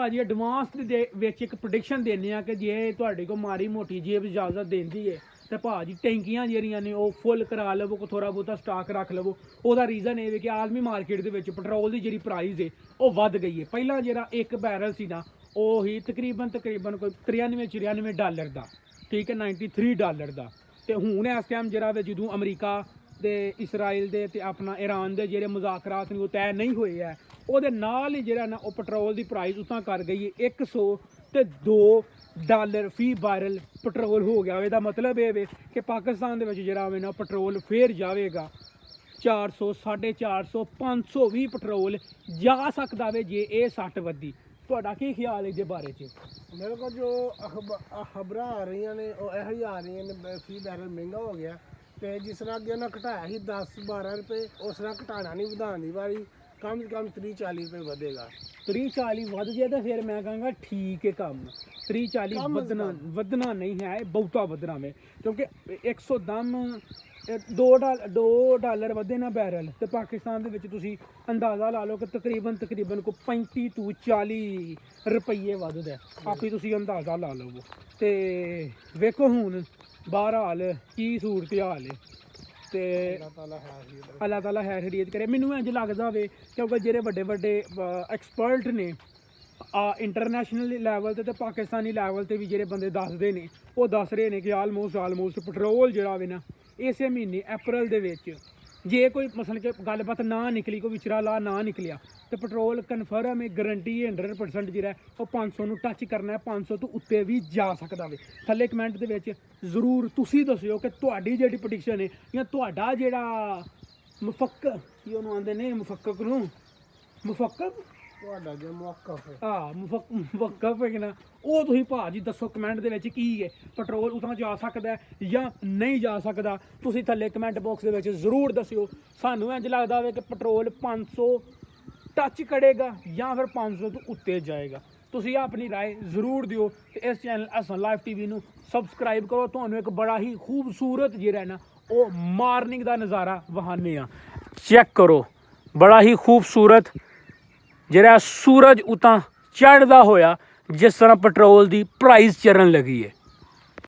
ਭਾਜੀ ਐਡਵਾਂਸ ਦੇ ਵਿੱਚ ਇੱਕ ਪ੍ਰੈਡਿਕਸ਼ਨ ਦਿੰਦੇ ਆ ਕਿ ਜੇ ਤੁਹਾਡੇ ਕੋਲ ਮਾੜੀ ਮੋਟੀ ਜੇਬ ਇਜਾਜ਼ਤ ਦਿੰਦੀ ਹੈ ਤੇ ਭਾਜੀ ਟੈਂਕੀਆਂ ਜਿਹੜੀਆਂ ਨੇ ਉਹ ਫੁੱਲ ਕਰਾ ਲਵੋ, ਕੋ ਥੋੜਾ ਬਹੁਤਾ ਸਟਾਕ ਰੱਖ ਲਵੋ। ਉਹਦਾ ਰੀਜ਼ਨ ਇਹ ਹੈ ਕਿ ਆਲਮੀ ਮਾਰਕੀਟ ਦੇ ਵਿੱਚ ਪੈਟਰੋਲ ਦੀ ਜਿਹੜੀ ਪ੍ਰਾਈਸ ਹੈ ਉਹ ਵੱਧ ਗਈ ਹੈ। ਪਹਿਲਾਂ ਜਿਹੜਾ ਇੱਕ ਬੈਰਲ ਸੀ ਨਾ ਉਹ ਹੀ ਤਕਰੀਬਨ ਕੋਈ 93-94 ਡਾਲਰ ਦਾ, ਠੀਕ ਹੈ, 93 ਡਾਲਰ ਦਾ। ਤੇ ਹੁਣ ਇਸ ਟਾਈਮ ਜਿਹੜਾ ਵੇ ਜਦੋਂ ਅਮਰੀਕਾ ਤੇ ਇਸਰਾਈਲ ਦੇ ਤੇ ਆਪਣਾ ਈਰਾਨ ਦੇ ਜਿਹੜੇ ਮੁਜ਼ਾਕਰਾਤ ਨੇ ਉਹ ਤੈਅ ਨਹੀਂ ਹੋਏ ਹੈ, ਉਹਦੇ ਨਾਲ ਹੀ ਜਿਹੜਾ ਨਾ ਉਹ ਪੈਟਰੋਲ ਦੀ ਪ੍ਰਾਈਸ ਉਤਾਂ ਕਰ ਗਈ ਹੈ 102 ਡਾਲਰ ਫੀ ਬਾਰਲ ਪੈਟਰੋਲ ਹੋ ਗਿਆ। ਇਹਦਾ ਮਤਲਬ ਇਹ ਵੇ ਕਿ ਪਾਕਿਸਤਾਨ ਦੇ ਵਿੱਚ ਜਿਹੜਾ ਵੇ ਨਾ ਪੈਟਰੋਲ ਫੇਰ ਜਾਵੇਗਾ 400, 450, 500 ਵੀ ਪੈਟਰੋਲ ਜਾ ਸਕਦਾ ਵੇ ਜੇ ਇਹ ਸੱਟ ਵੱਧੀ। ਤੁਹਾਡਾ ਕੀ ਖਿਆਲ ਹੈ ਇਹਦੇ ਬਾਰੇ 'ਚ? ਮੇਰੇ ਕੋਲ ਜੋ ਖਬਰਾਂ ਆ ਰਹੀਆਂ ਨੇ ਉਹ ਇਹੋ ਹੀ ਆ ਰਹੀਆਂ ਨੇ, ਫੀ ਬੈਰਲ ਮਹਿੰਗਾ ਹੋ ਗਿਆ। ਤੇ ਜਿਸ ਤਰ੍ਹਾਂ ਅੱਗੇ ਉਹਨਾਂ ਘਟਾਇਆ ਸੀ 10-12 ਰੁਪਏ, ਉਸ ਤਰ੍ਹਾਂ ਘਟਾਣਾ ਨਹੀਂ, ਵਧਾਉਣ ਦੀ ਵਾਰੀ ਕਮ ਸੇ ਕਮ 30-40 ਰੁਪਏ ਵਧੇਗਾ। 30-40 ਵੱਧ ਜੇ ਤਾਂ ਫਿਰ ਮੈਂ ਕਹਾਂਗਾ ਠੀਕ ਹੈ ਕੰਮ। 30-40 ਵਧਣਾ ਨਹੀਂ ਹੈ, ਬਹੁਤਾ ਵਧਣਾ ਵੇ, ਕਿਉਂਕਿ 110 2 ਡਾਲਰ ਵਧੇ ਨਾ ਬੈਰਲ ਤੇ ਪਾਕਿਸਤਾਨ ਦੇ ਵਿੱਚ ਤੁਸੀਂ ਅੰਦਾਜ਼ਾ ਲਾ ਲਓ ਕਿ ਤਕਰੀਬਨ ਕੋ 35 ਤੋਂ 40 ਰੁਪਈਏ ਵੱਧਦਾ। ਆਪੇ ਤੁਸੀਂ ਅੰਦਾਜ਼ਾ ਲਾ ਲਵੋ। ਤੇ ਵੇਖੋ ਹੁਣ ਬਹਰਹਾਲ ਕੀ ਸੂਰਤ ਹਾਲ ਹੈ ਤੇ ਅੱਲਾਹ ਤਾਲਾ ਖੈਰ ਖੈਰੀਅਤ ਕਰੇ। ਮੈਨੂੰ ਇੰਝ ਲੱਗਦਾ ਵੇ ਕਿਉਂਕਿ ਜਿਹੜੇ ਵੱਡੇ ਐਕਸਪਰਟ ਨੇ ਇੰਟਰਨੈਸ਼ਨਲ ਲੈਵਲ ਤੇ ਪਾਕਿਸਤਾਨੀ ਲੈਵਲ ਤੇ ਵੀ ਜਿਹੜੇ ਬੰਦੇ ਦੱਸਦੇ ਨੇ ਉਹ ਦੱਸ ਰਹੇ ਨੇ ਕਿ ਆਲਮੋਸਟ ਪੈਟਰੋਲ ਜਿਹੜਾ ਵੇ ਨਾ ਇਸੇ ਮਹੀਨੇ ਅਪ੍ਰੈਲ ਦੇ ਵਿੱਚ ਜੇ ਕੋਈ ਮਸਲ ਕਿ ਗੱਲਬਾਤ ਨਾ ਨਿਕਲੀ, ਕੋਈ ਵਿਚਰਾ ਲਾ ਨਾ ਨਿਕਲਿਆ ਤੇ ਪੈਟਰੋਲ ਕਨਫਰਮ ਹੈ, ਗਰੰਟੀ 100% ਜਿਹੜਾ ਉਹ 500 ਨੂੰ ਟੱਚ ਕਰਨਾ ਹੈ, 500 ਤੋਂ ਉੱਤੇ ਵੀ ਜਾ ਸਕਦਾ ਵੇ। ਥੱਲੇ ਕਮੈਂਟ ਦੇ ਵਿੱਚ ਜ਼ਰੂਰ ਤੁਸੀਂ ਦੱਸਿਓ ਕਿ ਤੁਹਾਡੀ ਜਿਹੜੀ ਪ੍ਰੈਡਿਕਸ਼ਨ ਹੈ ਜਾਂ ਤੁਹਾਡਾ ਜਿਹੜਾ ਮੁਫੱਕਰ ਕੀ ਉਹਨੂੰ ਆਉਂਦੇ ਨੇ, ਮੁਫੱਕਰ ਤੁਹਾਡਾ ਜੋ ਮੌਕਫ ਹੈ ਮੁਫੱਕਰ ਹੈ ਨਾ, ਉਹ ਤੁਸੀਂ ਭਾਜੀ ਦੱਸੋ ਕਮੈਂਟ ਦੇ ਵਿੱਚ ਕੀ ਹੈ, ਪੈਟਰੋਲ ਉਤਾਂ ਜਾ ਸਕਦਾ ਜਾਂ ਨਹੀਂ ਜਾ ਸਕਦਾ। ਤੁਸੀਂ ਥੱਲੇ ਕਮੈਂਟ ਬਾਕਸ ਦੇ ਵਿੱਚ ਜ਼ਰੂਰ ਦੱਸਿਓ। ਸਾਨੂੰ ਇੰਝ ਲੱਗਦਾ ਵੇ ਕਿ ਪੈਟਰੋਲ 500 ਟੱਚ ਕਰੇਗਾ ਜਾਂ ਫਿਰ 500 ਤੋਂ ਉੱਤੇ ਜਾਏਗਾ। ਤੁਸੀਂ ਆਪਣੀ ਰਾਏ ਜ਼ਰੂਰ ਦਿਓ ਤੇ ਇਸ ਚੈਨਲ ਅਹਿਸਾਨ ਲਾਈਵ ਟੀਵੀ ਨੂੰ ਸਬਸਕ੍ਰਾਈਬ ਕਰੋ। ਤੁਹਾਨੂੰ ਇੱਕ ਬੜਾ ਹੀ ਖੂਬਸੂਰਤ ਜਿਹੜਾ ਨਾ ਉਹ ਮਾਰਨਿੰਗ ਦਾ ਨਜ਼ਾਰਾ ਵਿਖਾਉਂਦੇ ਆ, ਚੈੱਕ ਕਰੋ। ਬੜਾ ਹੀ ਖੂਬਸੂਰਤ ਜਿਹੜਾ ਸੂਰਜ ਉਤਾਂ ਚੜ੍ਹਦਾ ਹੋਇਆ ਜਿਸ ਤਰ੍ਹਾਂ ਪੈਟਰੋਲ ਦੀ ਪ੍ਰਾਈਸ ਚੜ੍ਹਨ ਲੱਗੀ ਹੈ।